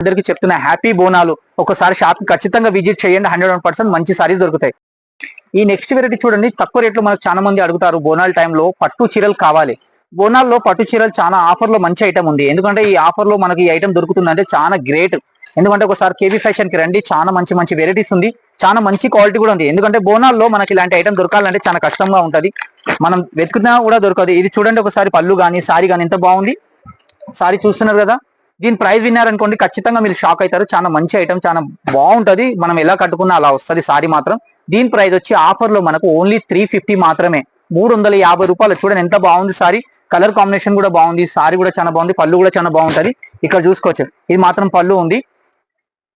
అందరికి చెప్తున్నా హ్యాపీ బోనాలు. ఒకసారి షాప్ కి ఖచ్చితంగా విజిట్ చేయండి, 100% మంచి సారీస్ దొరుకుతాయి. ఈ నెక్స్ట్ వెరైటీ చూడండి, తక్కువ రేట్లో మనకు చాలా మంది అడుగుతారు బోనాల టైంలో పట్టు చీరలు కావాలి. బోనాల్లో పట్టు చీరలు చాలా ఆఫర్ లో మంచి ఐటమ్ ఉంది. ఎందుకంటే ఈ ఆఫర్ లో మనకి ఈ ఐటమ్ దొరుకుతుందంటే చాలా గ్రేట్. ఎందుకంటే ఒకసారి కేబీ ఫ్యాషన్ కి రండి, చాలా మంచి మంచి వెరైటీస్ ఉంది, చాలా మంచి క్వాలిటీ కూడా ఉంది. ఎందుకంటే బోనాల్లో మనకి ఇలాంటి ఐటమ్ దొరకాలంటే చాలా కష్టంగా ఉంటది, మనం వెతుకున్నా కూడా దొరకదు. ఇది చూడండి ఒకసారి పళ్ళు కానీ సారీ కానీ ఎంత బాగుంది. సారీ చూస్తున్నారు కదా, దీని ప్రైస్ విన్నారనుకోండి ఖచ్చితంగా మీరు షాక్ అవుతారు. చాలా మంచి ఐటమ్, చాలా బాగుంటది, మనం ఎలా కట్టుకున్నా అలా వస్తుంది సారీ మాత్రం. దీని ప్రైస్ వచ్చి ఆఫర్ లో మనకు ఓన్లీ 350 మాత్రమే, 350 రూపాయలు. చూడండి ఎంత బాగుంది సారీ, కలర్ కాంబినేషన్ కూడా బాగుంది, సారీ కూడా చాలా బాగుంది, పళ్ళు కూడా చాలా బాగుంటది. ఇక్కడ చూసుకోవచ్చు, ఇది మాత్రం పళ్ళు ఉంది,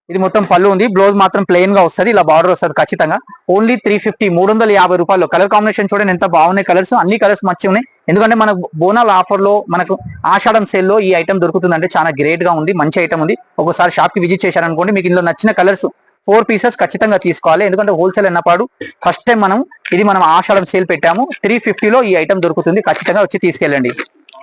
ఇది మొత్తం పళ్ళు ఉంది, బ్లౌజ్ మాత్రం ప్లెయిన్ గా వస్తుంది, ఇలా బార్డర్ వస్తుంది ఖచ్చితంగా. ఓన్లీ 350, 350 రూపాయలు. కలర్ కాంబినేషన్ చూడండి ఎంత బాగున్నాయి కలర్స్, అన్ని కలర్స్ మంచిగా ఉన్నాయి. ఎందుకంటే మన బోనాల ఆఫర్ లో మనకు ఆషాఢం సేల్ లో ఈ ఐటమ్ దొరుకుతుంది అంటే చాలా గ్రేట్ గా ఉంది, మంచి ఐటమ్ ఉంది. ఒకసారి షాప్ కి విజిట్ చేశారనుకోండి, మీకు ఇందులో నచ్చిన కలర్స్ 4 పీసెస్ ఖచ్చితంగా తీసుకోవాలి. ఎందుకంటే హోల్సేల్ అన్నపాడు ఫస్ట్ టైం మనం ఆషాఢం సేల్ పెట్టాము. 350 లో ఈ ఐటమ్ దొరుకుతుంది, ఖచ్చితంగా వచ్చి తీసుకెళ్ళండి.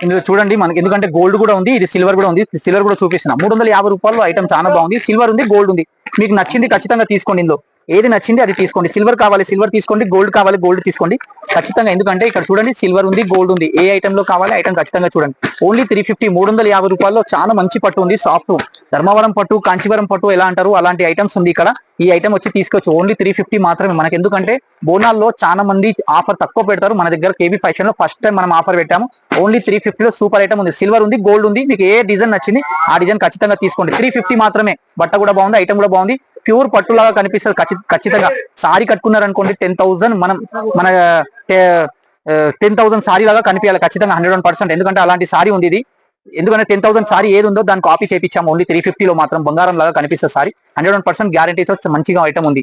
ఇందులో చూడండి మనకి, ఎందుకంటే గోల్డ్ కూడా ఉంది, ఇది సిల్వర్ కూడా ఉంది. సిల్వర్ కూడా చూపిస్తున్నా, 350 రూపాయలు ఐటమ్ చాలా బాగుంది. సిల్వర్ ఉంది, గోల్డ్ ఉంది, మీకు నచ్చింది ఖచ్చితంగా తీసుకోండి. ఇందులో ఏది నచ్చింది అది తీసుకోండి. సిల్వర్ కావాలి సిల్వర్ తీసుకోండి, గోల్డ్ కావాలి గోల్డ్ తీసుకోండి ఖచ్చితంగా. ఎందుకంటే ఇక్కడ చూడండి సిల్వర్ ఉంది, గోల్డ్ ఉంది, ఏ ఐటమ్ లో కావాలి ఐటమ్ ఖచ్చితంగా చూడండి. ఓన్లీ 350, 350 రూపాయల్లో చాలా మంచి పట్టు ఉంది, సాఫ్ట్ ధర్మవరం పట్టు, కాంచీవరం పట్టు ఎలా అంటారు అలాంటి ఐటమ్స్ ఉంది ఇక్కడ. ఈ ఐటమ్ వచ్చి తీసుకోవచ్చు, ఓన్లీ 350 మాత్రమే మనకి. ఎందుకంటే బోనాల్లో చాలా మంది ఆఫర్ తక్కువ పెడతారు, మన దగ్గర కేబీ ఫ్యాషన్ లో ఫస్ట్ టైం మనం ఆఫర్ పెట్టాము. ఓన్లీ 350 లో సూపర్ ఐటమ్ ఉంది, సిల్వర్ ఉంది, గోల్డ్ ఉంది, మీకు ఏ డిజైన్ నచ్చింది ఆ డిజైన్ ఖచ్చితంగా తీసుకోండి. 350 మాత్రమే, బట్ట కూడా బాగుంది, ఐటమ్ కూడా బాగుంది, ప్యూర్ పట్టులాగా కనిపిస్తుంది ఖచ్చితంగా. సారీ కట్టుకున్నారనుకోండి 10,000 మన 10,000 సారీ లాగా కనిపించాలి ఖచ్చితంగా, 100%. ఎందుకంటే అలాంటి సారీ ఉంది ఇది. ఎందుకంటే 10,000 సారీ ఏది ఉందో దాన్ని కాపీ చేయించాము. ఓన్లీ 350 లో మాత్రం బంగారం లాగా కనిపిస్తుంది సారీ, 100% గ్యారంటీతో మంచిగా ఐటమ్ ఉంది.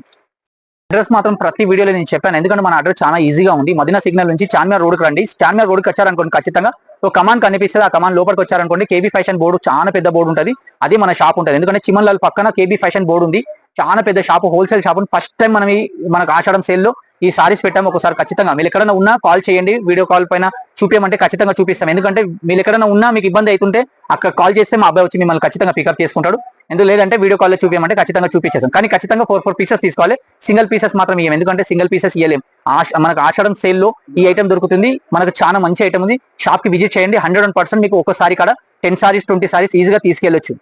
అడ్రస్ మాత్రం ప్రతి వీడియోలో నేను చెప్పాను, ఎందుకంటే మన అడ్రస్ చాలా ఈజీగా ఉంది. మదీనా సిగ్నల్ నుంచి చార్మినార్ రోడ్కి రండి, చార్మినార్ రోడ్కి వచ్చారనుకోండి ఖచ్చితంగా ఒక కమాన్ కనిపిస్తుంది, ఆ కమాన్ లోపలికి వచ్చారనుకోండి కేబీ ఫ్యాషన్ బోర్డు, చాలా పెద్ద బోర్డు ఉంటుంది, అది మన షాప్ ఉంటుంది. ఎందుకంటే చిమన్లాల్ పక్కన కేబీ ఫ్యాషన్ బోర్డు ఉంది, చాలా పెద్ద shop, wholesale shop. First time మనకు ఆషాఢం సేల్ లో ఈ సారీస్ పెట్టాము. ఒకసారి ఖచ్చితంగా మీరు ఎక్కడైనా ఉన్నా కాల్ చేయండి, వీడియో కాల్ పైన చూపించమంటే ఖచ్చితంగా చూపిస్తాం. ఎందుకంటే మీరు ఎక్కడైనా ఉన్నా మీకు ఇబ్బంది అవుతుంటే అక్కడ కాల్ చేస్తే మా అబ్బాయి వచ్చి మిమ్మల్ని ఖచ్చితంగా పికప్ చేసుకుంటాడు. ఎందుకు లేదంటే వీడియో కాల్ లో చూపించమంటే ఖచ్చితంగా చూపించేస్తాం. కానీ ఖచ్చితంగా 4 పీసెస్ తీసుకోవాలి, సింగిల్ పీసెస్ మాత్రం ఇవ్వం. ఎందుకంటే సింగిల్ పీసెస్ ఇవ్వలేం. మనకు ఆషాఢం సేల్ లో ఈ ఐటమ్ దొరుకుతుంది, మనకు చాలా మంచి ఐటమ్ ఉంది. షాప్ కి విజిట్ చేయండి, 100% మీకు ఒక్కసారి కాడ 10 సారీస్ 20 సారీస్ ఈజీగా తీసుకెళ్లొచ్చు.